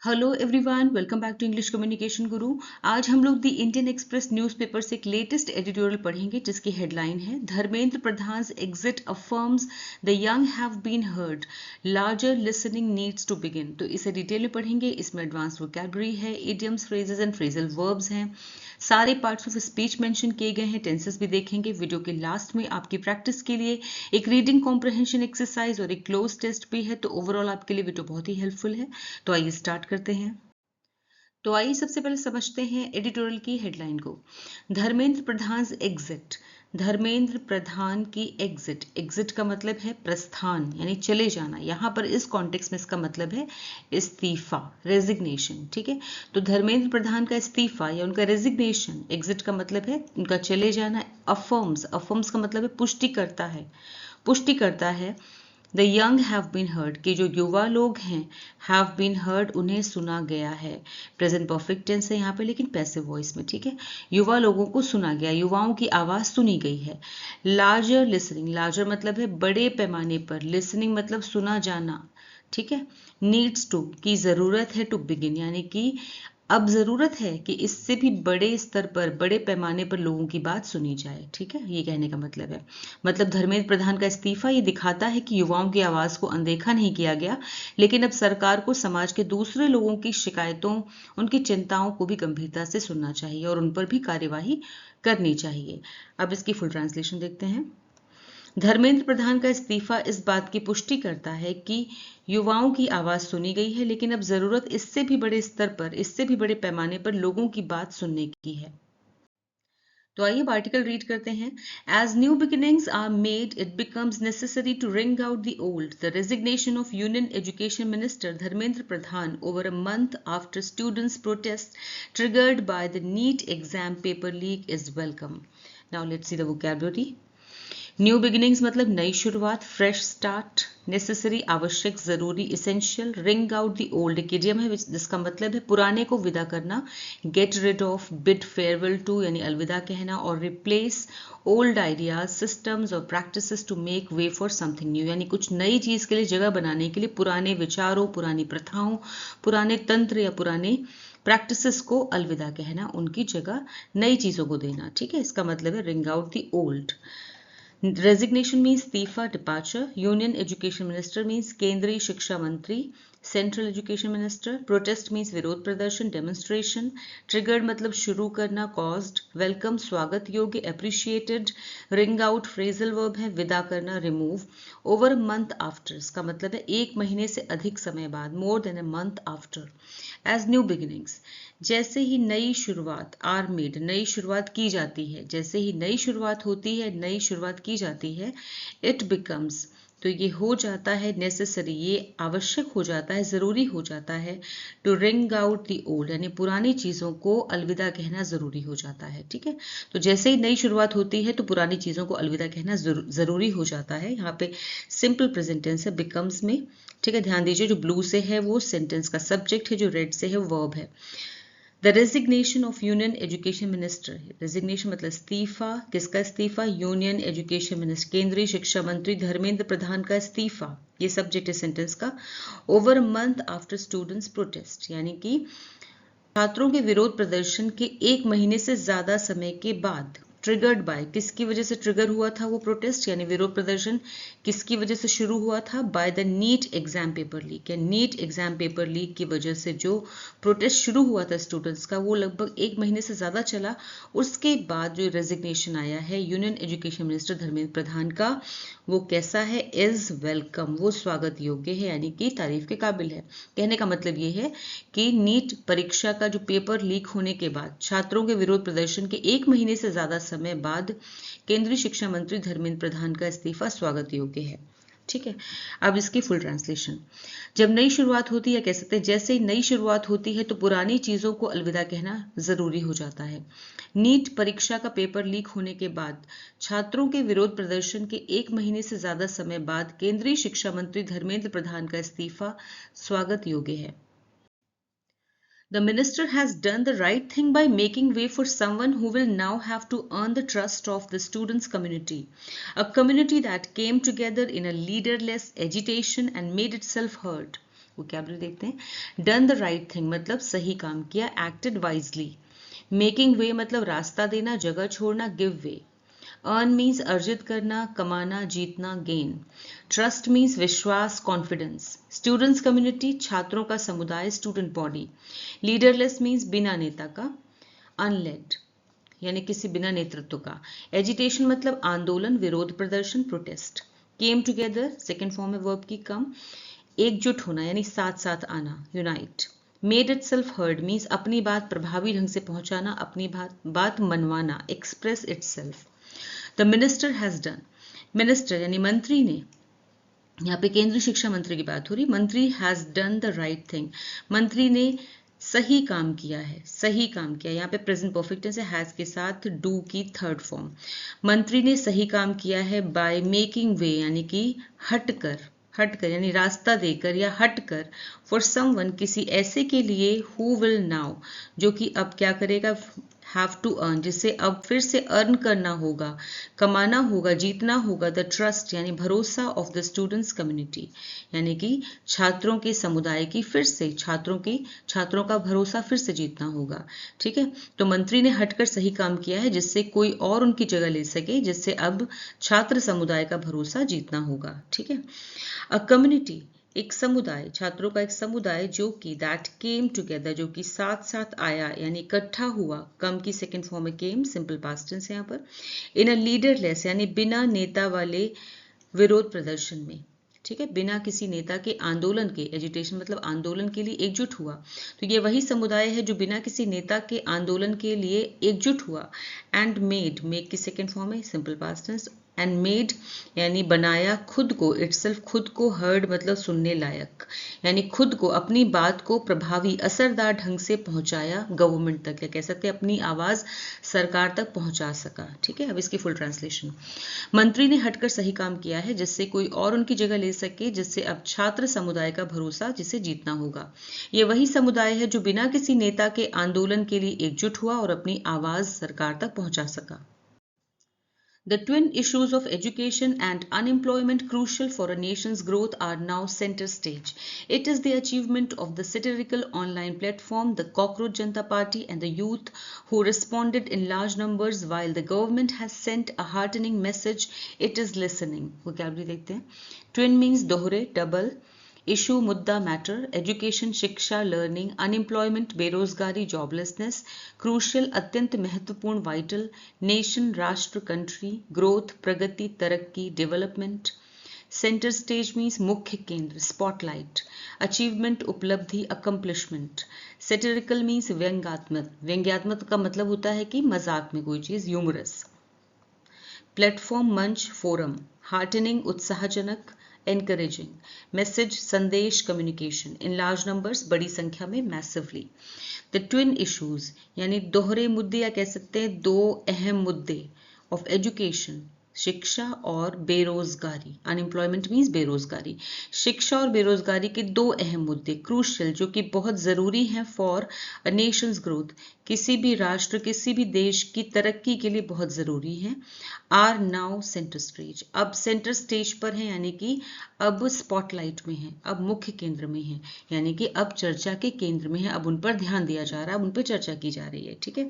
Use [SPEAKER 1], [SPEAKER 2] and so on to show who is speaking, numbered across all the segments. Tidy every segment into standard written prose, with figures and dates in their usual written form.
[SPEAKER 1] Hello everyone, welcome back to English communication guru. आज हम लोग द इंडियन एक्सप्रेस न्यूज़पेपर से एक लेटेस्ट एडिटोरियल पढ़ेंगे जिसकी हेडलाइन है Dharmendra Pradhan's exit affirms the young have been heard, larger listening needs to begin. तो इसे डिटेल में पढ़ेंगे। इसमें एडवांस वोकैबुलरी है, idioms, phrases and phrasal verbs हैं, सारे पार्ट्स ऑफ स्पीच मेंशन किए गए हैं, टेंसेस भी देखेंगे। वीडियो के लास्ट में आपकी प्रैक्टिस के लिए एक रीडिंग कॉम्प्रहेंशन एक्सरसाइज और एक क्लोज टेस्ट भी है। तो ओवरऑल आपके लिए वीडियो बहुत ही हेल्पफुल है। तो आइए स्टार्ट करते हैं। तो आइए सबसे पहले समझते हैं एडिटोरियल की हेडलाइन को। धर्मेंद्र प्रधान एग्जिट, धर्मेंद्र प्रधान की एग्जिट, एग्जिट का मतलब है प्रस्थान यानी चले जाना। यहां पर इस कॉन्टेक्स्ट में इसका मतलब है इस्तीफा, रेजिग्नेशन। ठीक है, तो धर्मेंद्र प्रधान का इस्तीफा या उनका रेजिग्नेशन, एग्जिट का मतलब है उनका चले जाना। अफर्म्स, अफर्म्स का मतलब है पुष्टि करता है, पुष्टि करता है। The young have been heard, कि जो युवा लोग हैं, हैव बीन हर्ड, उन्हें सुना गया है। प्रेजेंट परफेक्ट टेंस है यहाँ पे, लेकिन पैसिव वॉइस में। ठीक है, युवा लोगों को सुना गया, युवाओं की आवाज सुनी गई है। लार्जर लिसनिंग, लार्जर मतलब है बड़े पैमाने पर, लिसनिंग मतलब सुना जाना। ठीक है, नीड्स टू, की जरूरत है, टू बिगिन यानी कि अब जरूरत है कि इससे भी बड़े स्तर पर, बड़े पैमाने पर लोगों की बात सुनी जाए। ठीक है, ये कहने का मतलब है। मतलब धर्मेंद्र प्रधान का इस्तीफा ये दिखाता है कि युवाओं की आवाज को अनदेखा नहीं किया गया, लेकिन अब सरकार को समाज के दूसरे लोगों की शिकायतों, उनकी चिंताओं को भी गंभीरता से सुनना चाहिए और उन पर भी कार्यवाही करनी चाहिए। अब इसकी फुल ट्रांसलेशन देखते हैं। धर्मेंद्र प्रधान का इस्तीफा इस बात की पुष्टि करता है कि युवाओं की आवाज सुनी गई है, लेकिन अब जरूरत इससे भी बड़े स्तर पर, इससे भी बड़े पैमाने पर लोगों की बात सुनने की है। तो आइए आर्टिकल रीड करते हैं। As new beginnings are made, it becomes necessary to ring out the old. The resignation of union education minister Dharmendra Pradhan over a month after students protest triggered by the NEET exam paper leak is welcome. Now let's see the vocabulary. New beginnings मतलब नई शुरुआत, fresh start. Necessary आवश्यक, जरूरी, essential. Ring out the old एक idiom है जिसका मतलब है पुराने को विदा करना। Gate rid of, bid farewell to यानी अलविदा कहना। और रिप्लेस ओल्ड आइडियाज, सिस्टम्स और practices to make way for something new, यानी कुछ नई चीज के लिए जगह बनाने के लिए पुराने विचारों, पुरानी प्रथाओं, पुराने तंत्र या पुराने प्रैक्टिसेस को अलविदा कहना, उनकी जगह नई चीजों को देना। ठीक है, इसका मतलब है ring out the old. Resignation means इस्तीफा, departure. Union Education Minister means केंद्रीय शिक्षा मंत्री, central education minister. Protest means विरोध प्रदर्शन, डेमोन्स्ट्रेशन. ट्रिगर्ड मतलब शुरू करना, कॉज्ड. वेलकम स्वागत योग्य, appreciated. Ring out phrasal verb है, विदा करना, रिमूव. ओवर मंथ आफ्टर, इसका मतलब है एक महीने से अधिक समय बाद, more than a month after. As new beginnings, जैसे ही नई शुरुआत, आर मेड, नई शुरुआत की जाती है, जैसे ही नई शुरुआत होती है, नई शुरुआत की जाती है. इट बिकम्स, तो ये हो जाता है, नेसेसरी, ये आवश्यक हो जाता है, जरूरी हो जाता है. To ring out the old यानी पुरानी चीजों को अलविदा कहना जरूरी हो जाता है. ठीक है, तो जैसे ही नई शुरुआत होती है तो पुरानी चीजों को अलविदा कहना जरूरी हो जाता है. यहाँ पे सिंपल प्रेजेंट टेंस है बिकम्स में. ठीक है, ध्यान दीजिए जो ब्लू से है वो सेंटेंस का सब्जेक्ट है, जो रेड से है वो वर्ब है. The resignation of union education minister, resignation मतलब इस्तीफा. किसका इस्तीफा? यूनियन एजुकेशन मिनिस्टर, केंद्रीय शिक्षा मंत्री धर्मेंद्र प्रधान का इस्तीफा, ये सब्जेक्ट है सेंटेंस का. Over month after students protest, यानी कि छात्रों के विरोध प्रदर्शन के एक महीने से ज्यादा समय के बाद. ट्रिगर्ड बाय, किसकी वजह से ट्रिगर हुआ था वो प्रोटेस्ट यानी विरोध प्रदर्शन, किसकी वजह से शुरू हुआ था? By the NEET exam paper leak, या नीट एग्जाम पेपर लीक की वजह से जो प्रोटेस्ट शुरू हुआ था स्टूडेंट्स का, वो लगभग एक महीने से ज्यादा चला. उसके बाद जो रेजिग्नेशन आया है यूनियन एजुकेशन मिनिस्टर धर्मेंद्र प्रधान का, वो कैसा है? इज वेलकम, वो स्वागत योग्य है, यानी कि तारीफ के काबिल है. कहने का मतलब ये है कि नीट परीक्षा का जो पेपर लीक होने के बाद, छात्रों के विरोध प्रदर्शन के एक महीने से ज्यादा समय बाद, केंद्रीय शिक्षा मंत्री धर्मेंद्र प्रधान का इस्तीफा स्वागत योग्य है. ठीक है, अब इसकी फुल ट्रांसलेशन. जब नई शुरुआत होती है, कह सकते हैं जैसे ही नई शुरुआत होती है तो पुरानी चीजों को अलविदा कहना जरूरी हो जाता है. नीट परीक्षा का पेपर लीक होने के बाद, छात्रों के विरोध प्रदर्शन के एक महीने से ज्यादा समय बाद, केंद्रीय शिक्षा मंत्री धर्मेंद्र प्रधान का इस्तीफा स्वागत योग्य है. The minister has done the right thing by making way for someone who will now have to earn the trust of the students' community, a community that came together in a leaderless agitation and made itself heard. Vocabulary देखते हैं। Done the right thing मतलब सही काम किया, acted wisely. Making वे मतलब रास्ता देना, जगह छोड़ना, गिव वे। अर्न मीन्स अर्जित करना, कमाना, जीतना, गेन। ट्रस्ट मीन्स विश्वास, कॉन्फिडेंस। स्टूडेंट्स कम्युनिटी छात्रों का समुदाय, स्टूडेंट बॉडी। लीडरलेस मीन्स बिना नेता का, अनलेड यानी किसी बिना नेतृत्व का। एजिटेशन मतलब आंदोलन, विरोध प्रदर्शन, protest. Came together second form है वर्ब की कम, एकजुट होना यानी साथ साथ आना, unite. Made itself heard means अपनी बात प्रभावी ढंग से पहुंचाना, अपनी बात मनवाना, express itself. The minister has done, minister यानी मंत्री ने, यहाँ पे केंद्रीय शिक्षा मंत्री की बात हो रही, मंत्री has done the right thing, मंत्री ने सही काम किया है, सही काम किया। यहाँ पे प्रेजेंट परफेक्ट टेंस है, हैज के साथ डू की थर्ड फॉर्म। मंत्री ने सही काम किया है बाय मेकिंग वे यानी कि हटकर, हटकर यानी रास्ता देकर या हटकर, फॉर समवन किसी ऐसे के लिए, हु विल नाउ जो कि अब क्या करेगा, हैव टू अर्न जिसे अब फिर से अर्न करना होगा, कमाना होगा, जीतना होगा, द ट्रस्ट यानी भरोसा ऑफ द स्टूडेंट्स कम्युनिटी यानी कि छात्रों के समुदाय की फिर से छात्रों का भरोसा फिर से जीतना होगा। ठीक है, तो मंत्री ने हटकर सही काम किया है जिससे कोई और उनकी जगह ले सके, जिससे अब छात्र समुदाय का भरोसा जीतना होगा। ठीक है, अ कम्युनिटी एक समुदाय, छात्रों का एक समुदाय जो कि दैट केम टुगेदर जो कि साथ साथ आया यानी इकट्ठा हुआ, कम की सेकंड फॉर्म में केम, सिंपल पास्ट टेंस है यहाँ पर। इन अ लीडरलेस यानी बिना नेता वाले विरोध प्रदर्शन में। ठीक है, बिना किसी नेता के आंदोलन के, एजिटेशन मतलब आंदोलन के लिए एकजुट हुआ, तो ये वही समुदाय है जो बिना किसी नेता के आंदोलन के लिए एकजुट हुआ। एंड मेड, मेक की सेकेंड फॉर्म है, simple past tense. And made यानी बनाया खुद को, इटसेल्फ खुद को, हर्ड मतलब सुनने लायक, यानी खुद को, अपनी बात को प्रभावी असरदार ढंग से पहुंचाया गवर्नमेंट तक, या कह सकते हैं अपनी आवाज सरकार तक पहुंचा सका। ठीक है, अब इसकी फुल ट्रांसलेशन, मंत्री ने हटकर सही काम किया है जिससे कोई और उनकी जगह ले सके, जिससे अब छात्र समुदाय का भरोसा जिसे जीतना होगा। ये वही समुदाय है जो बिना किसी नेता के आंदोलन के लिए एकजुट हुआ और अपनी आवाज सरकार तक पहुंचा सका। The twin issues of education and unemployment crucial for a nation's growth are now center stage. It is the achievement of the satirical online platform, the Cockroach Janata Party and the youth who responded in large numbers while the government has sent a heartening message. It is listening. Vocabulary देखते हैं. Twin means दोहरे, double. Issue मुद्दा matter, education शिक्षा learning, unemployment बेरोजगारी joblessness, crucial अत्यंत महत्वपूर्ण vital, nation राष्ट्र country, growth प्रगति तरक्की डेवलपमेंट, सेंटर स्टेज मीन्स मुख्य केंद्र स्पॉटलाइट, अचीवमेंट उपलब्धि अकम्प्लिशमेंट, सेटिरिकल मीन्स व्यंग्यात्मक, व्यंग्यात्मक का मतलब होता है कि मजाक में कोई चीज, ह्यूमरस, प्लेटफॉर्म मंच फोरम, हार्टनिंग उत्साहजनक, encouraging, message संदेश communication, in large numbers बड़ी संख्या में massively. The twin issues यानी दोहरे मुद्दे या कह सकते हैं दो अहम मुद्दे of education शिक्षा और बेरोजगारी, अनएम्प्लॉयमेंट मीन्स बेरोजगारी, शिक्षा और बेरोजगारी के दो अहम मुद्दे, क्रूशियल जो कि बहुत जरूरी हैं फॉर अ नेशंस ग्रोथ, किसी भी राष्ट्र किसी भी देश की तरक्की के लिए बहुत जरूरी है, आर नाउ सेंटर स्टेज, अब सेंटर स्टेज पर है यानी कि अब स्पॉटलाइट में है, अब मुख्य केंद्र में है, यानी कि अब चर्चा के केंद्र में है, अब उन पर ध्यान दिया जा रहा है, अब उन पर चर्चा की जा रही है। ठीक है,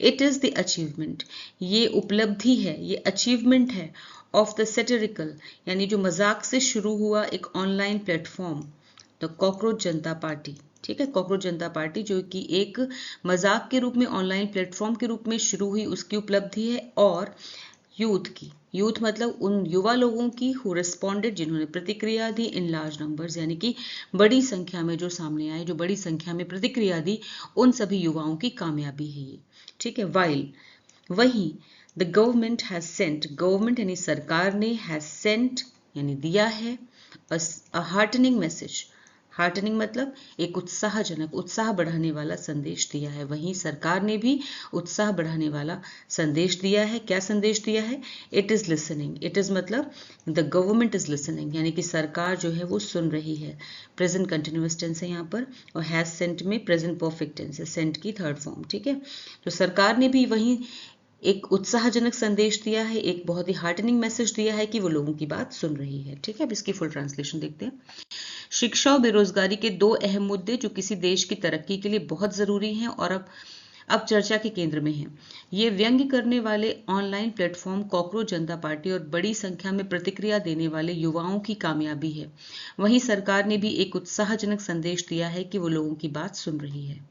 [SPEAKER 1] इट इज द अचीवमेंट, ये उपलब्धि है, ये अचीवमेंट है ऑफ द सेटेरिकल यानी जो मजाक से शुरू हुआ एक online platform, the cockroach Janata party. ठीक है, कॉकरोच जनता पार्टी जो कि एक मजाक के रूप में ऑनलाइन प्लेटफॉर्म के रूप में शुरू हुई उसकी उपलब्धि है, और यूथ की, यूथ मतलब उन युवा लोगों की हु रिस्पॉन्डेड जिन्होंने प्रतिक्रिया दी इन लार्ज नंबर्स यानी कि बड़ी संख्या में जो सामने आए, जो बड़ी संख्या में प्रतिक्रिया दी, उन सभी युवाओं की कामयाबी है ये। ठीक है, वाइल वहीं the government has sent, government यानी सरकार ने, हैज सेंट यानी दिया है, अ हार्टनिंग मैसेज, हार्टनिंग मतलब एक उत्साहजनक, उत्साह बढ़ाने वाला संदेश दिया है, वहीं सरकार ने भी उत्साह बढ़ाने वाला संदेश दिया है। क्या संदेश दिया है? It is listening, it is मतलब द गवर्नमेंट इज लिसनिंग यानी कि सरकार जो है वो सुन रही है, प्रेजेंट कंटिन्यूअस टेंस है यहाँ पर, और हैज सेंट में प्रेजेंट परफेक्ट टेंस है, सेंट की थर्ड फॉर्म। ठीक है, तो सरकार ने भी वहीं एक उत्साहजनक संदेश दिया है, एक बहुत ही हार्टनिंग मैसेज दिया है कि वो लोगों की बात सुन रही है। ठीक है, अब इसकी फुल ट्रांसलेशन देखते हैं। शिक्षा और बेरोजगारी के दो अहम मुद्दे जो किसी देश की तरक्की के लिए बहुत जरूरी हैं और अब चर्चा के केंद्र में हैं। ये व्यंग्य करने वाले ऑनलाइन प्लेटफॉर्म कॉकरोच जनता पार्टी और बड़ी संख्या में प्रतिक्रिया देने वाले युवाओं की कामयाबी है। वहीं सरकार ने भी एक उत्साहजनक संदेश दिया है कि वो लोगों की बात सुन रही है।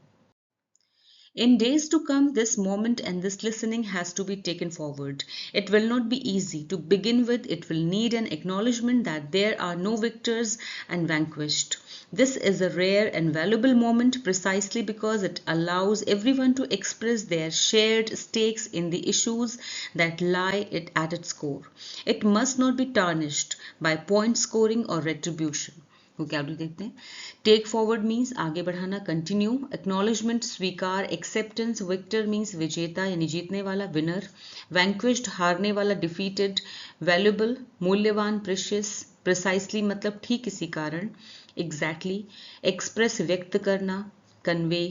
[SPEAKER 1] In days to come, this moment and this listening has to be taken forward. It will not be easy. To begin with, it will need an acknowledgement that there are no victors and vanquished. This is a rare and valuable moment precisely because it allows everyone to express their shared stakes in the issues that lie at its core. It must not be tarnished by point scoring or retribution. Vocabulary देखते हैं। Take forward means आगे बढ़ाना, continue, acknowledgement स्वीकार, acceptance, victor means विजेता यानी जीतने वाला, winner, vanquished हारने वाला, डिफीटेड, वैल्यूबल मूल्यवान, प्रेशियस, प्रिसाइसली मतलब ठीक किसी कारण, एग्जैक्टली, एक्सप्रेस व्यक्त करना, कन्वे,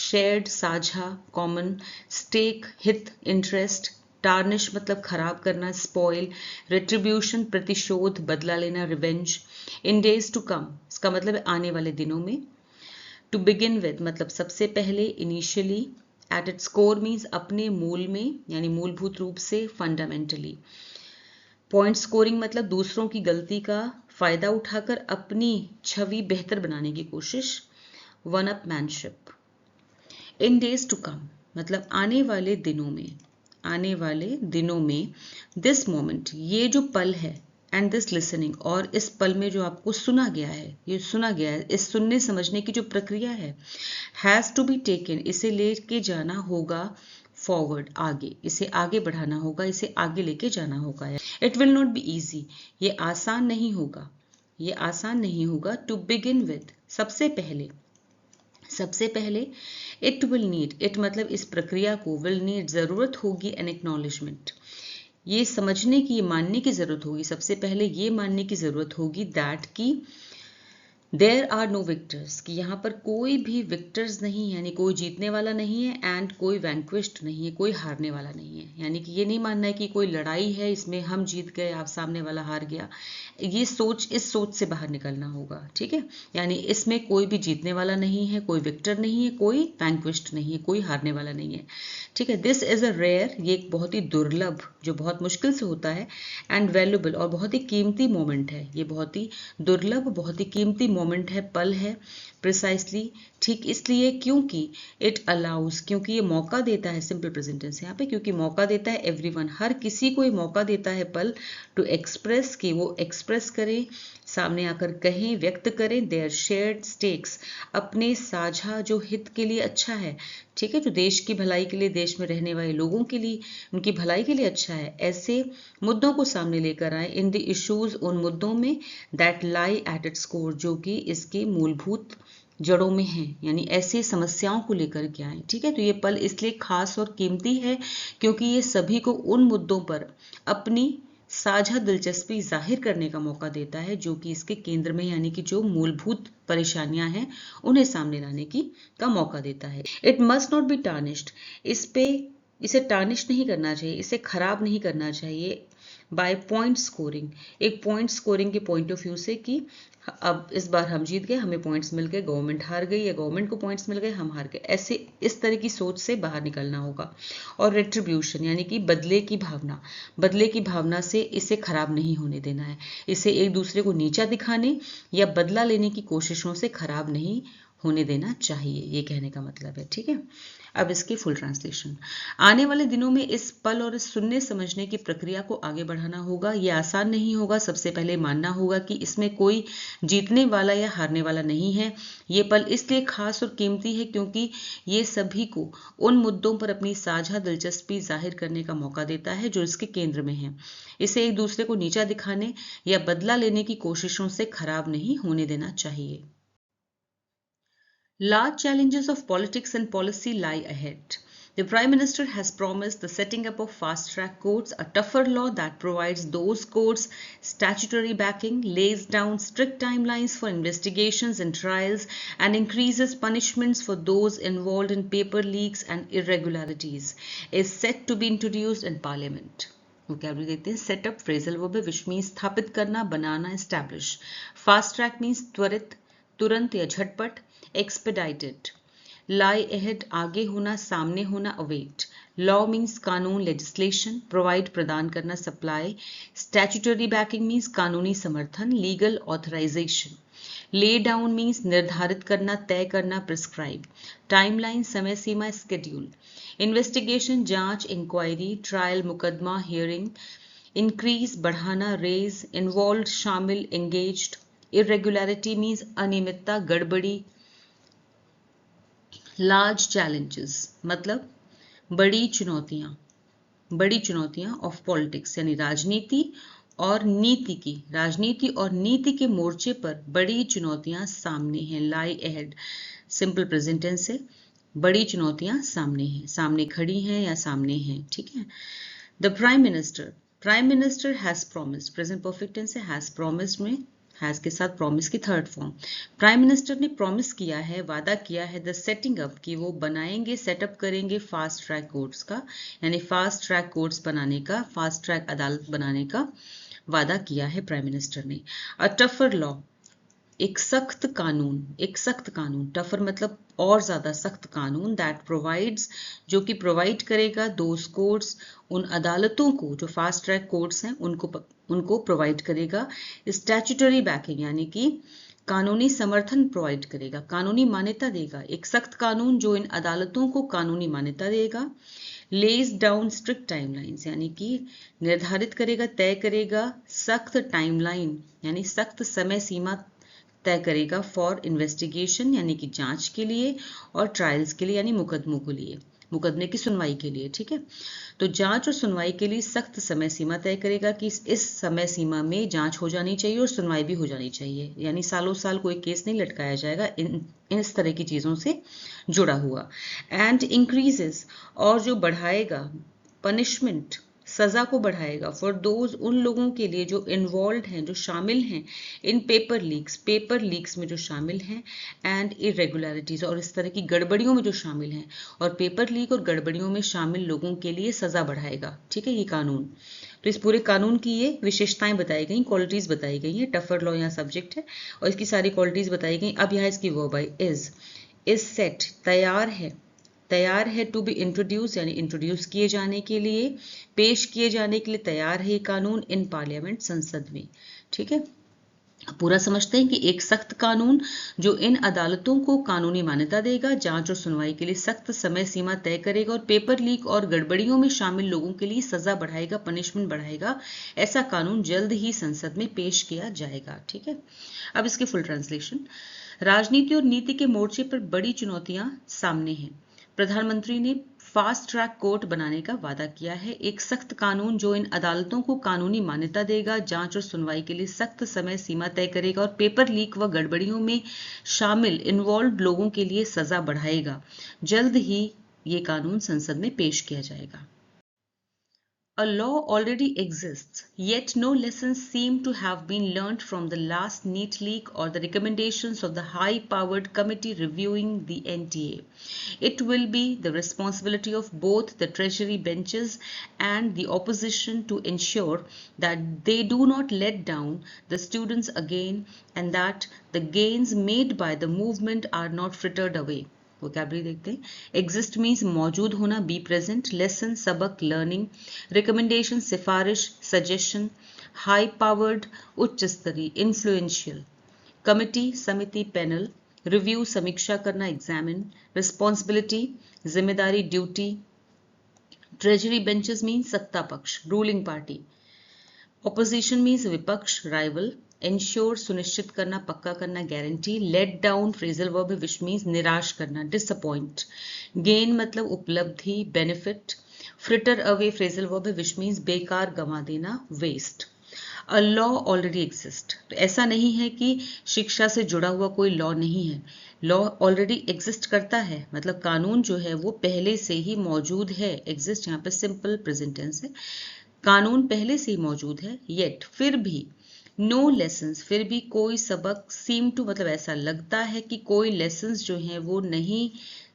[SPEAKER 1] शेयर्ड साझा, कॉमन, स्टेक हित, इंटरेस्ट, टार्निश मतलब खराब करना, स्पॉइल, रिट्रीब्यूशन प्रतिशोध, बदला लेना, revenge, in days to come इसका मतलब है आने वाले दिनों में, टू बिगिन विद मतलब सबसे पहले, initially, at its core means अपने मूल में यानी मूलभूत रूप से, फंडामेंटली, पॉइंट स्कोरिंग मतलब दूसरों की गलती का फायदा उठाकर अपनी छवि बेहतर बनाने की कोशिश, one upmanship. In days to come मतलब आने वाले दिनों में, आने वाले दिनों में, दिस मोमेंट ये जो पल है, एंड दिस लिसनिंग और इस पल में जो आपको सुना गया है, ये सुना गया है, इस सुनने समझने की जो प्रक्रिया है, हैज टू बी टेकन इसे लेके जाना होगा, फॉरवर्ड आगे, इसे आगे बढ़ाना होगा, इसे आगे लेके जाना होगा। It will not be easy ये आसान नहीं होगा, ये आसान नहीं होगा। टू बिगिन विद सबसे पहले, सबसे पहले, इट विल नीड, इट मतलब इस प्रक्रिया को, विल नीड जरूरत होगी, एन एक्नॉलेजमेंट ये समझने की, ये मानने की जरूरत होगी, सबसे पहले ये मानने की जरूरत होगी दैट की देयर आर नो विक्टर्स कि यहाँ पर कोई भी विक्टर्स नहीं है यानी कोई जीतने वाला नहीं है, एंड कोई वैंक्विश्ड नहीं है, कोई हारने वाला नहीं है। यानी कि ये नहीं मानना है कि कोई लड़ाई है, इसमें हम जीत गए, आप सामने वाला हार गया। ये सोच, इस सोच से बाहर निकलना होगा, ठीक है। यानी इसमें कोई भी जीतने वाला नहीं है, कोई विक्टर नहीं है, कोई वैंक्विश्ड नहीं है, कोई हारने वाला नहीं है, ठीक है। दिस इज अ रेयर ये एक बहुत ही दुर्लभ जो बहुत मुश्किल से होता है, एंड वैल्यूबल और बहुत ही कीमती मोमेंट है, ये बहुत ही दुर्लभ बहुत ही कीमती मोमेंट है, पल है, प्रिसाइसली ठीक इसलिए क्योंकि इट अलाउज क्योंकि ये मौका देता है, सिंपल प्रेजेंट टेंस यहाँ पे, क्योंकि मौका देता है एवरीवन हर किसी को ये मौका देता है पल, टू एक्सप्रेस कि वो एक्सप्रेस करें, सामने आकर कहें, व्यक्त करें, देयर शेयर्ड स्टेक्स अपने साझा जो हित के लिए अच्छा है, ठीक है, जो देश की भलाई के लिए, देश में रहने वाले लोगों के लिए, उनकी भलाई के लिए अच्छा है, ऐसे मुद्दों को सामने लेकर आए, इन द इश्यूज उन मुद्दों में, that lie at its core जो कि इसके मूलभूत जड़ों में हैं, यानी ऐसे समस्याओं को लेकर के आए, ठीक है। तो ये पल इसलिए खास और कीमती है क्योंकि ये सभी को उन मुद्दों पर अपनी साझा दिलचस्पी जाहिर करने का मौका देता है जो कि इसके केंद्र में, यानी कि जो मूलभूत परेशानियां हैं उन्हें सामने लाने की का मौका देता है। It must not be tarnished इसे टार्निश नहीं करना चाहिए, इसे खराब नहीं करना चाहिए, बाय पॉइंट स्कोरिंग एक पॉइंट स्कोरिंग के पॉइंट ऑफ व्यू से कि अब इस बार हम जीत गए, हमें पॉइंट्स मिल गए, गवर्नमेंट हार गई या गवर्नमेंट को पॉइंट्स मिल गए, हम हार गए, ऐसे इस तरह की सोच से बाहर निकलना होगा। और रेट्रीब्यूशन यानी कि बदले की भावना से इसे खराब नहीं होने देना है, इसे एक दूसरे को नीचा दिखाने या बदला लेने की कोशिशों से खराब नहीं होने देना चाहिए, ये कहने का मतलब है, ठीक है। अब इसकी फुल ट्रांसलेशन, आने वाले दिनों में इस पल और इस सुनने समझने की प्रक्रिया को आगे बढ़ाना होगा, ये आसान नहीं होगा। सबसे पहले मानना होगा कि इसमें कोई जीतने वाला या हारने वाला नहीं है। ये पल इसलिए खास और कीमती है क्योंकि ये सभी को उन मुद्दों पर अपनी साझा दिलचस्पी जाहिर करने का मौका देता है जो इसके केंद्र में है, इसे एक दूसरे को नीचा दिखाने या बदला लेने की कोशिशों से खराब नहीं होने देना चाहिए। Large challenges of politics and policy lie ahead. The Prime Minister has promised the setting up of fast-track courts, a tougher law that provides those courts statutory backing, lays down strict timelines for investigations and trials, and increases punishments for those involved in paper leaks and irregularities, is set to be introduced in Parliament. Vocabulary देखते हैं। Setup phrasal verb है which means स्थापित करना, बनाना, establish. Fast track means त्वरित, तुरंत या झटपट। Expedited, लाई ahead आगे होना, सामने होना, अवेट। लॉ मीन्स कानून, लेजिस्लेशन। प्रोवाइड प्रदान करना, सप्लाई। स्टैट्यूटरी बैकिंग मीन्स कानूनी समर्थन, legal authorisation. Lay down means निर्धारित करना, तय करना, प्रिस्क्राइब। टाइमलाइन समय सीमा, स्केड्यूल। इन्वेस्टिगेशन जांच, इंक्वायरी। ट्रायल मुकदमा, हियरिंग। इंक्रीज बढ़ाना, रेज। इन्वॉल्व शामिल, एंगेज्ड। इरेगुलरिटी मीन्स अनियमितता, गड़बड़ी। लार्ज चैलेंजेस मतलब बड़ी चुनौतियां ऑफ पॉलिटिक्स यानी राजनीति और नीति के मोर्चे पर बड़ी चुनौतियां सामने हैं। लाई अहेड सिंपल प्रेजेंट टेंस है, बड़ी चुनौतियां सामने हैं, सामने खड़ी हैं या सामने हैं, ठीक है। The prime minister has promised, present perfect tense है, हैज प्रॉमिस्ड में हैज के साथ प्रॉमिस की थर्ड फॉर्म। प्राइम मिनिस्टर ने प्रॉमिस किया है, वादा किया है, द सेटिंग अप की वो बनाएंगे, सेटअप करेंगे फास्ट ट्रैक कोर्ट्स का, यानी फास्ट ट्रैक कोर्ट्स बनाने का, फास्ट ट्रैक अदालत बनाने का वादा किया है प्राइम मिनिस्टर ने। अ टफर लॉ एक सख्त कानून, टफर मतलब और ज्यादा सख्त कानून, दैट प्रोवाइड्स जो कि प्रोवाइड करेगा, दोज कोर्ट्स उन अदालतों को जो फास्ट ट्रैक कोर्ट्स हैं उनको प्रोवाइड करेगा। स्टैट्यूटरी बैकिंग यानी कि कानूनी समर्थन प्रोवाइड करेगा, कानूनी मान्यता देगा, एक सख्त कानून जो इन अदालतों को कानूनी मान्यता देगा। लेज डाउन स्ट्रिक्ट टाइमलाइंस यानी कि निर्धारित करेगा, तय करेगा, सख्त टाइमलाइन यानी सख्त समय सीमा तय करेगा, फॉर इन्वेस्टिगेशन यानी कि जांच के लिए, और ट्रायल्स के लिए यानी मुकदमे की सुनवाई के लिए, ठीक है। तो जांच और सुनवाई के लिए सख्त समय सीमा तय करेगा कि इस समय सीमा में जांच हो जानी चाहिए और सुनवाई भी हो जानी चाहिए, यानी सालों साल कोई केस नहीं लटकाया जाएगा इस तरह की चीजों से जुड़ा हुआ। एंड इंक्रीजेस और जो बढ़ाएगा, पनिशमेंट सजा को बढ़ाएगा, फॉर दोज उन लोगों के लिए जो इन्वॉल्व हैं, जो शामिल हैं, इन पेपर लीक्स में जो शामिल हैं, एंड इरेगुलरिटीज और इस तरह की गड़बड़ियों में जो शामिल हैं, और पेपर लीक और गड़बड़ियों में शामिल लोगों के लिए सजा बढ़ाएगा, ठीक है, ये कानून। तो इस पूरे कानून की ये विशेषताएं बताई गई, क्वालिटीज बताई गई हैं। टफर लॉ यहाँ सब्जेक्ट है और इसकी सारी क्वालिटीज बताई गई। अब यहाँ इसकी वर्ब आई, इज सेट तैयार है, टू बी इंट्रोड्यूस यानी इंट्रोड्यूस किए जाने के लिए, पेश किए जाने के लिए तैयार है ये कानून, इन पार्लियामेंट संसद में, ठीक है। पूरा समझते हैं कि एक सख्त कानून जो इन अदालतों को कानूनी मान्यता देगा, जांच और सुनवाई के लिए सख्त समय सीमा तय करेगा, और पेपर लीक और गड़बड़ियों में शामिल लोगों के लिए सजा बढ़ाएगा, पनिशमेंट बढ़ाएगा, ऐसा कानून जल्द ही संसद में पेश किया जाएगा, ठीक है। अब इसके फुल ट्रांसलेशन। राजनीति और नीति के मोर्चे पर बड़ी चुनौतियां सामने हैं। प्रधानमंत्री ने फास्ट ट्रैक कोर्ट बनाने का वादा किया है, एक सख्त कानून जो इन अदालतों को कानूनी मान्यता देगा, जांच और सुनवाई के लिए सख्त समय सीमा तय करेगा, और पेपर लीक व गड़बड़ियों में शामिल इन्वॉल्व लोगों के लिए सजा बढ़ाएगा। जल्द ही ये कानून संसद में पेश किया जाएगा। A law already exists, yet no lessons seem to have been learnt from the last NEET leak or the recommendations of the high-powered committee reviewing the NTA. It will be the responsibility of both the Treasury benches and the opposition to ensure that they do not let down the students again, and that the gains made by the movement are not frittered away. Vocabulary देखते हैं। Exist means मौजूद होना, be present. Lesson सबक, learning. Recommendation सिफारिश, suggestion. High powered उच्च स्तरीय, influential. Committee समिति, panel. Review समीक्षा करना, एग्जामिन। रिस्पॉन्सिबिलिटी जिम्मेदारी, ड्यूटी। ट्रेजरी बेंचेस मीन्स सत्ता पक्ष, रूलिंग पार्टी। ऑपोजिशन मीन्स विपक्ष, राइवल। इंश्योर सुनिश्चित करना, पक्का करना, guarantee. Let down phrasal verb है विच मीन्स निराश करना, डिसअपॉइंट। गेन मतलब उपलब्धि, benefit. Fritter away phrasal verb है विच मीन्स बेकार, गंवा देना, waste. A law already exist, तो ऐसा नहीं है कि शिक्षा से जुड़ा हुआ कोई लॉ नहीं है। लॉ ऑलरेडी एग्जिस्ट करता है, मतलब कानून जो है वो पहले से ही मौजूद है। एग्जिस्ट यहाँ पे सिंपल प्रेजेंट टेंस है, कानून पहले से ही मौजूद है। येट फिर भी, नो लेसन्स फिर भी कोई सबक, सीम टू मतलब ऐसा लगता है कि कोई लेसन्स जो हैं वो नहीं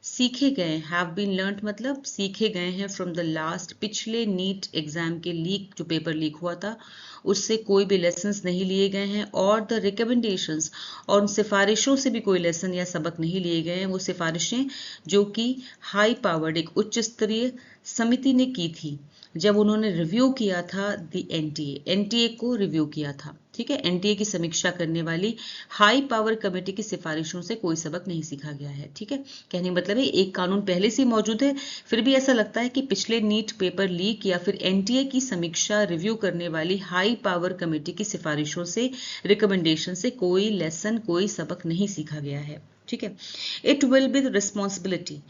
[SPEAKER 1] सीखे गए, हैव बीन लर्नड मतलब सीखे गए हैं फ्रॉम द लास्ट, पिछले नीट एग्जाम के लीक, जो पेपर लीक हुआ था उससे कोई भी लेसन्स नहीं लिए गए हैं, और द रिकमेंडेशंस, और उन सिफारिशों से भी कोई लेसन या सबक नहीं लिए गए हैं, वो सिफारिशें जो कि हाई पावर्ड एक उच्च स्तरीय समिति ने की थी जब उन्होंने रिव्यू किया था द एनटीए को रिव्यू किया था, ठीक है। एनटीए की समीक्षा करने वाली हाई पावर कमेटी की सिफारिशों से कोई सबक नहीं सीखा गया है, ठीक है। कहने का मतलब है एक कानून पहले से मौजूद है, फिर भी ऐसा लगता है कि पिछले नीट पेपर लीक या फिर एनटीए की समीक्षा रिव्यू करने वाली हाई पावर कमेटी की सिफारिशों से, रिकमेंडेशन से कोई लेसन, कोई सबक नहीं सीखा गया है, ठीक है। It will be the responsibility,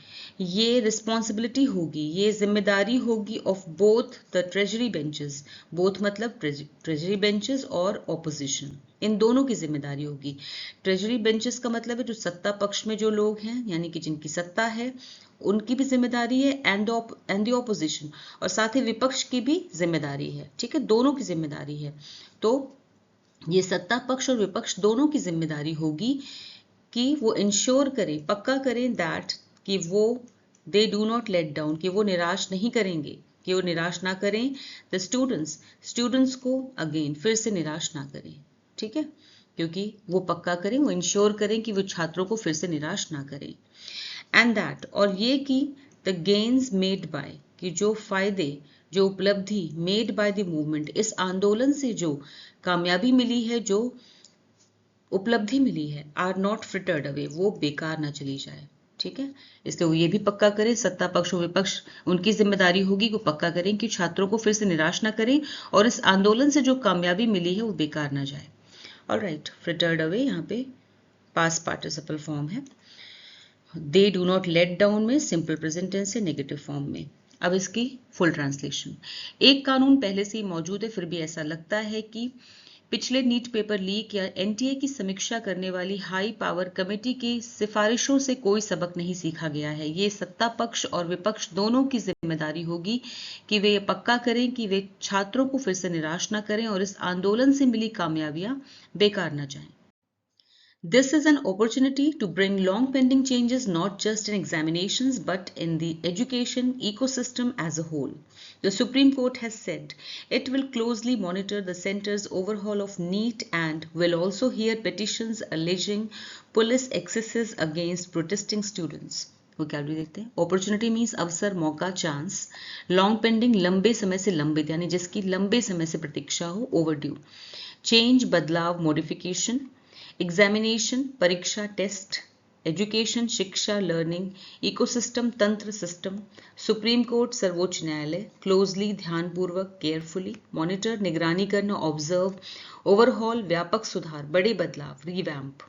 [SPEAKER 1] ये रिस्पॉन्सिबिलिटी होगी, ये जिम्मेदारी होगी of both the treasury benches, both मतलब ट्रेजरी बेंचेस और ऑपोजिशन, इन दोनों की जिम्मेदारी होगी। ट्रेजरी बेंचेस का मतलब है जो सत्ता पक्ष में जो लोग हैं, यानी कि जिनकी सत्ता है, उनकी भी जिम्मेदारी है, एंड द ऑपोजिशन, और साथ ही विपक्ष की भी जिम्मेदारी है, ठीक है, दोनों की जिम्मेदारी है। तो ये सत्ता पक्ष और विपक्ष दोनों की जिम्मेदारी होगी कि वो इंश्योर करें, पक्का करें दैट, कि वो they do not let down, कि वो निराश नहीं करेंगे, कि वो निराश ना करें द स्टूडेंट्स को अगेन, फिर से निराश ना करें, ठीक है, क्योंकि वो पक्का करें, वो इंश्योर करें कि वो छात्रों को फिर से निराश ना करें। एंड दैट, और ये कि द गेन्स मेड बाय, कि जो फायदे, जो उपलब्धि मेड बाय द मूवमेंट, इस आंदोलन से जो कामयाबी मिली है, जो उपलब्धि मिली है, आर नॉट फ्रिटर्ड अवे, वो बेकार ना चली जाए, ठीक है। इसलिए वो ये भी पक्का करें, सत्ता पक्ष और विपक्ष, उनकी जिम्मेदारी होगी कि पक्का करें कि छात्रों को फिर से निराश ना करें और इस आंदोलन से जो कामयाबी मिली है वो बेकार ना जाए। ऑलराइट, फ्रिटर्ड अवे यहाँ पे पास पार्टिसिपल फॉर्म है। They do not let down में सिंपल प्रेजेंट टेंस है नेगेटिव फॉर्म में। अब इसकी फुल ट्रांसलेशन, एक कानून पहले से ही मौजूद है, फिर भी ऐसा लगता है कि पिछले नीट पेपर लीक या एनटीए की समीक्षा करने वाली हाई पावर कमेटी की सिफारिशों से कोई सबक नहीं सीखा गया है। ये सत्ता पक्ष और विपक्ष दोनों की जिम्मेदारी होगी कि वे ये पक्का करें कि वे छात्रों को फिर से निराश न करें और इस आंदोलन से मिली कामयाबियां बेकार न जाएं। This is an opportunity to bring long pending changes not just in examinations but in the education ecosystem as a whole. The Supreme Court has said it will closely monitor the center's overhaul of NEET and will also hear petitions alleging police excesses against protesting students. Vocabulary देखते हैं। Opportunity means अवसर, मौका, chance. Long pending लंबे समय से लंबित, यानी जिसकी लंबे समय से प्रतीक्षा हो, ओवरड्यू। चेंज बदलाव, मॉडिफिकेशन। एग्जामिनेशन परीक्षा, टेस्ट। एजुकेशन शिक्षा, लर्निंग। इकोसिस्टम तंत्र, सिस्टम। सुप्रीम कोर्ट सर्वोच्च न्यायालय। क्लोजली ध्यानपूर्वक, केयरफुली। मॉनिटर निगरानी करना, ऑब्जर्व। ओवरहॉल व्यापक सुधार, बड़े बदलाव, रिवैम्प।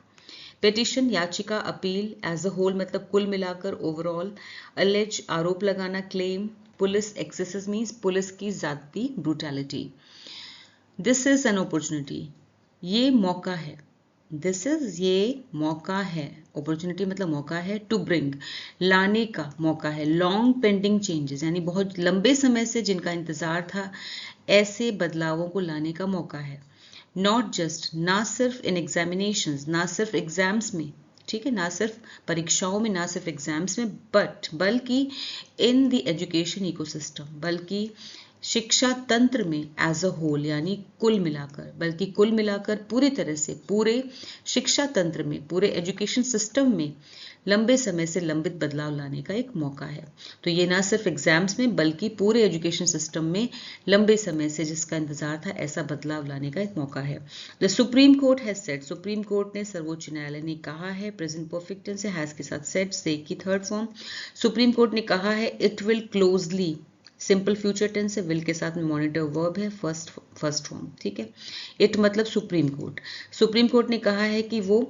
[SPEAKER 1] पेटिशन याचिका, अपील। एज अ होल मतलब कुल मिलाकर, ओवरऑल। अलेज आरोप लगाना, claim. Police axes means police की ज्यादती, brutality. This is an opportunity, ये मौका है। दिस इज, ये मौका है। अपॉर्चुनिटी मतलब मौका है। टू ब्रिंग लाने का मौका है। लॉन्ग पेंडिंग चेंजेस यानी बहुत लंबे समय से जिनका इंतजार था, ऐसे बदलावों को लाने का मौका है। नॉट जस्ट, ना सिर्फ इन एग्जामिनेशंस, ना सिर्फ एग्जाम्स में, ठीक है, ना सिर्फ परीक्षाओं में, ना सिर्फ एग्जाम्स में, बट बल्कि इन द एजुकेशन इकोसिस्टम, बल्कि शिक्षा तंत्र में, एज अ होल यानी कुल मिलाकर, बल्कि कुल मिलाकर पूरी तरह से, पूरे शिक्षा तंत्र में, पूरे एजुकेशन सिस्टम में लंबे समय से लंबित बदलाव लाने का एक मौका है। तो ये ना सिर्फ एग्जाम्स में बल्कि पूरे एजुकेशन सिस्टम में लंबे समय से जिसका इंतजार था, ऐसा बदलाव लाने का एक मौका है। The supreme court has said, supreme court ने, सर्वोच्च न्यायालय ने कहा है, प्रेजेंट परफेक्ट टेंस से हैज के साथ सेड, से की थर्ड फॉर्म। सुप्रीम कोर्ट ने कहा है it will closely, simple future tense है, विल के साथ में मॉनिटर वर्ब है, फर्स्ट फॉर्म, ठीक है। इट मतलब सुप्रीम कोर्ट, सुप्रीम कोर्ट ने कहा है कि वो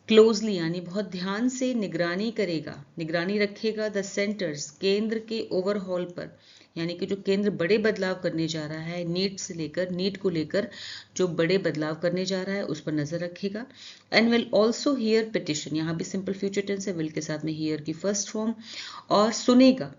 [SPEAKER 1] क्लोजली यानी बहुत ध्यान से निगरानी करेगा, निगरानी रखेगा द सेंटर्स, केंद्र के ओवरहॉल पर, यानी कि जो केंद्र बड़े बदलाव करने जा रहा है, नीट से लेकर, नीट को लेकर जो बड़े बदलाव करने जा रहा है उस पर नजर रखेगा। And will also here petition, यहाँ भी सिंपल फ्यूचर टेंस है, विल के साथ में हियर की फर्स्ट फॉर्म, और सुनेगा,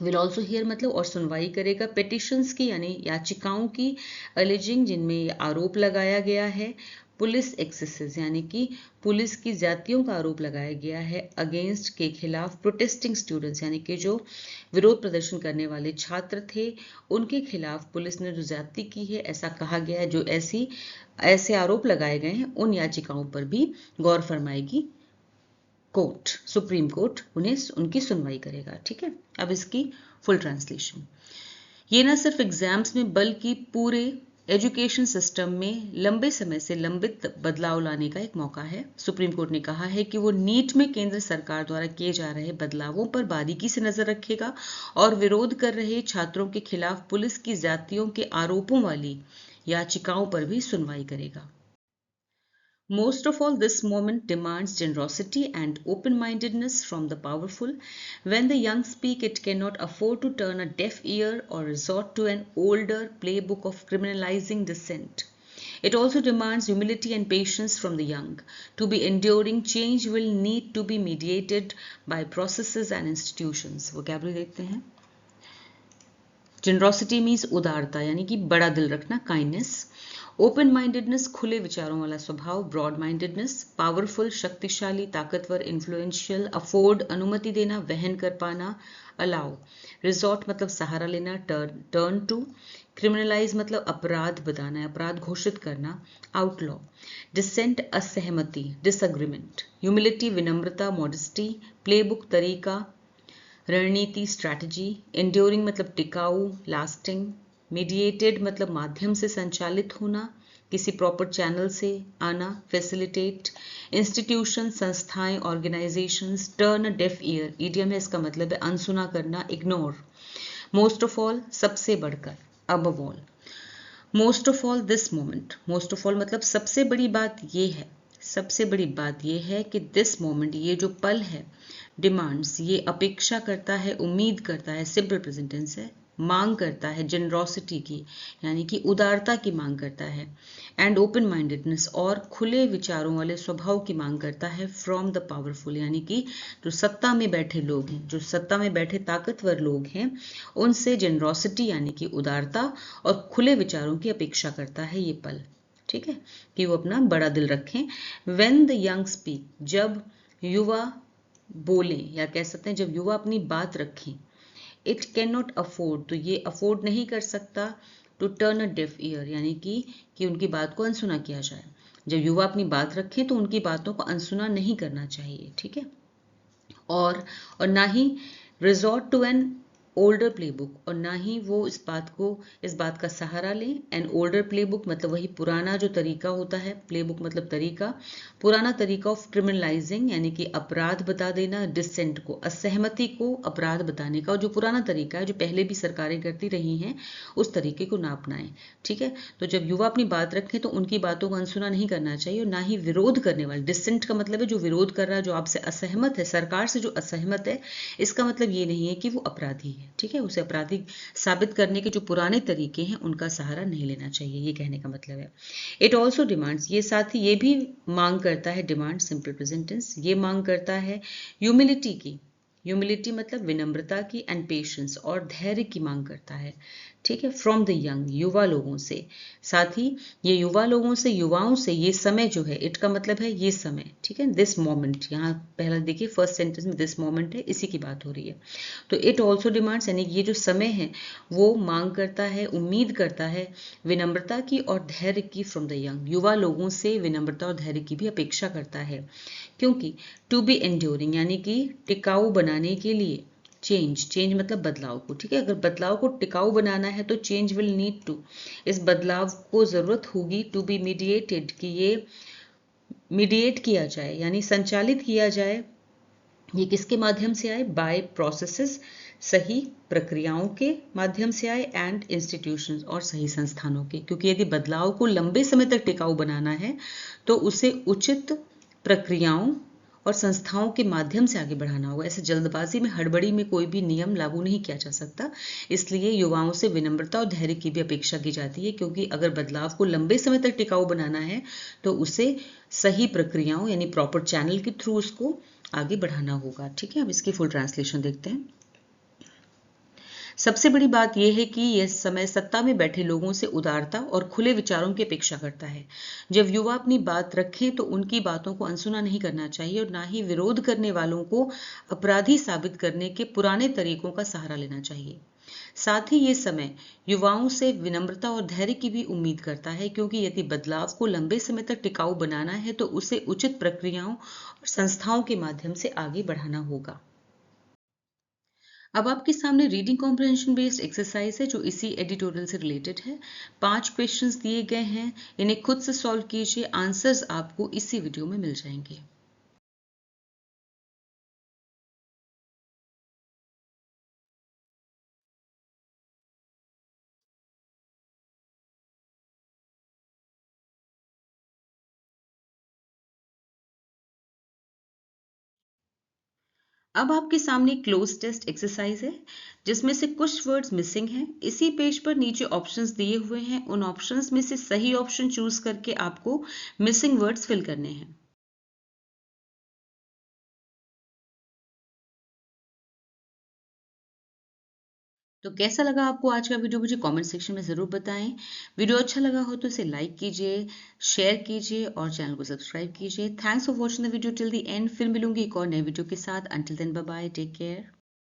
[SPEAKER 1] विल ऑल्सो हियर मतलब और सुनवाई करेगा पिटिशंस की यानी याचिकाओं की, अलिजिंग जिनमें आरोप लगाया गया है, पुलिस एक्सेसेस यानी कि पुलिस की ज्यादतियों का आरोप लगाया गया है, अगेंस्ट के खिलाफ, प्रोटेस्टिंग स्टूडेंट्स यानी कि जो विरोध प्रदर्शन करने वाले छात्र थे उनके खिलाफ पुलिस ने जो ज्यादती की है ऐसा कहा गया है। जो ऐसे आरोप लगाए गए हैं उन याचिकाओं पर भी गौर फरमाएगी कोर्ट, सुप्रीम कोर्ट उन्हें उनकी सुनवाई करेगा। ठीक है, अब इसकी फुल ट्रांसलेशन। ये ना सिर्फ एग्जाम्स में बल्कि पूरे एजुकेशन सिस्टम में लंबे समय से लंबित बदलाव लाने का एक मौका है। सुप्रीम कोर्ट ने कहा है कि वो नीट में केंद्र सरकार द्वारा किए जा रहे बदलावों पर बारीकी से नजर रखेगा और विरोध कर रहे छात्रों के खिलाफ पुलिस की ज्यादतियों के आरोपों वाली याचिकाओं पर भी सुनवाई करेगा। Most of all, this moment demands generosity and open-mindedness from the powerful. When the young speak, it cannot afford to turn a deaf ear or resort to an older playbook of criminalizing dissent. It also demands humility and patience from the young. To be enduring, change will need to be mediated by processes and institutions. Vocabulary देखते हैं। Generosity means उदारता यानी कि बड़ा दिल रखना, kindness. Open mindedness खुले विचारों वाला स्वभाव, ब्रॉड माइंडेडनेस, पावरफुल शक्तिशाली, ताकतवर, इन्फ्लुएंशियल, अफोर्ड अनुमति देना, वहन कर पाना, अलाउ, रिजॉर्ट मतलब सहारा लेना, टर्न टू, क्रिमिनलाइज मतलब अपराध बताना, अपराध घोषित करना, आउटलॉ, डिसेंट असहमति, डिसएग्रीमेंट, ह्यूमिलिटी विनम्रता, मॉडेस्टी, प्लेबुक तरीका, रणनीति स्ट्रैटेजी, एंड्योरिंग मतलब टिकाऊ, लास्टिंग, मीडिएटेड मतलब माध्यम से संचालित होना, किसी प्रॉपर चैनल से आना, फैसिलिटेट, इंस्टीट्यूशन संस्थाएं, organisations, turn a deaf year, idiom है इसका मतलब है अनसुना करना, इग्नोर, मोस्ट ऑफ ऑल सबसे बढ़कर, above all, most of all this moment, most of all मतलब सबसे बड़ी बात ये है, सबसे बड़ी बात ये है कि दिस मोमेंट ये जो पल है, डिमांड्स ये अपेक्षा करता है, उम्मीद करता है, सिंपल प्रेजेंट टेंस है, मांग करता है जेनरोसिटी की यानी कि उदारता की मांग करता है, एंड ओपन माइंडेडनेस और खुले विचारों वाले स्वभाव की मांग करता है, फ्रॉम द पावरफुल यानी कि जो सत्ता में बैठे लोग हैं, जो सत्ता में बैठे ताकतवर लोग हैं उनसे जेनरोसिटी यानी कि उदारता और खुले विचारों की अपेक्षा करता है ये पल। ठीक है, कि वो अपना बड़ा दिल रखें। व्हेन द यंग स्पीक, जब युवा बोलें या कह सकते हैं जब युवा अपनी बात रखें, इट कैन नॉट अफोर्ड तो ये अफोर्ड नहीं कर सकता, to turn a deaf ear यानी कि उनकी बात को अनसुना किया जाए। जब युवा अपनी बात रखें तो उनकी बातों को अनसुना नहीं करना चाहिए। ठीक है, और ना ही resort to an older playbook और ना ही वो इस बात का सहारा लें। एन ओल्डर प्लेबुक मतलब वही पुराना जो तरीका होता है, प्लेबुक मतलब तरीका, पुराना तरीका ऑफ क्रिमिनलाइजिंग यानी कि अपराध बता देना, डिसेंट को असहमति को अपराध बताने का, और जो पुराना तरीका है जो पहले भी सरकारें करती रही हैं उस तरीके को ना अपनाएं। ठीक है, तो जब युवा अपनी बात रखें तो उनकी बातों को अनसुना नहीं करना चाहिए, और ना ही विरोध करने वाले, डिसेंट का मतलब है जो विरोध कर रहा है, जो आपसे असहमत है, सरकार से जो असहमत है, इसका मतलब ये नहीं है कि वो अपराधी है। ठीक है, उसे अपराधी साबित करने के जो पुराने तरीके हैं उनका सहारा नहीं लेना चाहिए, ये कहने का मतलब है। इट ऑल्सो डिमांड्स, ये साथ ही ये भी मांग करता है, डिमांड सिंपल प्रेजेंट टेंस, ये मांग करता है ह्यूमिलिटी की, ह्यूमिलिटी मतलब विनम्रता की, एंड पेशेंस और धैर्य की मांग करता है। ठीक है, फ्रॉम द यंग, युवा लोगों से, साथ ही ये युवा लोगों से, युवाओं से, ये समय जो है, इट का मतलब है ये समय। ठीक है, दिस मोमेंट, यहाँ पहला देखिए फर्स्ट सेंटेंस में दिस मोमेंट है, इसी की बात हो रही है। तो इट ऑल्सो डिमांड्स यानी ये जो समय है वो मांग करता है, उम्मीद करता है विनम्रता की और धैर्य की, फ्रॉम द यंग, युवा लोगों से विनम्रता और धैर्य की भी अपेक्षा करता है, क्योंकि टू बी एंड्योरिंग यानी कि टिकाऊ बनाने के लिए, चेंज मतलब बदलाव को। ठीक है, अगर बदलाव को टिकाऊ बनाना है तो चेंज विल नीड टू, इस बदलाव को जरूरत होगी, टू बी मीडिएटेड कि ये मीडिएट किया जाए यानी संचालित किया जाए। ये किसके माध्यम से आए, बाय प्रोसेसेस, सही प्रक्रियाओं के माध्यम से आए, एंड इंस्टीट्यूशंस और सही संस्थानों के, क्योंकि यदि बदलाव को लंबे समय तक टिकाऊ बनाना है तो उसे उचित प्रक्रियाओं और संस्थाओं के माध्यम से आगे बढ़ाना होगा। ऐसे जल्दबाजी में, हड़बड़ी में कोई भी नियम लागू नहीं किया जा सकता। इसलिए युवाओं से विनम्रता और धैर्य की भी अपेक्षा की जाती है, क्योंकि अगर बदलाव को लंबे समय तक टिकाऊ बनाना है तो उसे सही प्रक्रियाओं यानी प्रॉपर चैनल के थ्रू उसको आगे बढ़ाना होगा। ठीक है, अब इसकी फुल ट्रांसलेशन देखते हैं। सबसे बड़ी बात यह है कि यह समय सत्ता में बैठे लोगों से उदारता और खुले विचारों की अपेक्षा करता है। जब युवा अपनी बात रखें तो उनकी बातों को अनसुना नहीं करना चाहिए और ना ही विरोध करने वालों को अपराधी साबित करने के पुराने तरीकों का सहारा लेना चाहिए। साथ ही ये समय युवाओं से विनम्रता और धैर्य की भी उम्मीद करता है, क्योंकि यदि बदलाव को लंबे समय तक टिकाऊ बनाना है तो उसे उचित प्रक्रियाओं और संस्थाओं के माध्यम से आगे बढ़ाना होगा। अब आपके सामने रीडिंग कॉम्प्रिहेंशन बेस्ड एक्सरसाइज है जो इसी एडिटोरियल से रिलेटेड है। 5 क्वेश्चंस दिए गए हैं, इन्हें खुद से सॉल्व कीजिए। आंसर्स आपको इसी वीडियो में मिल जाएंगे। अब आपके सामने क्लोज टेस्ट एक्सरसाइज है जिसमें से कुछ वर्ड्स मिसिंग हैं। इसी पेज पर नीचे ऑप्शंस दिए हुए हैं, उन ऑप्शंस में से सही ऑप्शन चूज करके आपको मिसिंग वर्ड्स फिल करने हैं। तो कैसा लगा आपको आज का वीडियो, मुझे कमेंट सेक्शन में ज़रूर बताएं। वीडियो अच्छा लगा हो तो इसे लाइक कीजिए, शेयर कीजिए और चैनल को सब्सक्राइब कीजिए। Thanks for watching the video till the end. फिर मिलूंगी एक और नए वीडियो के साथ। Until then bye bye, take care.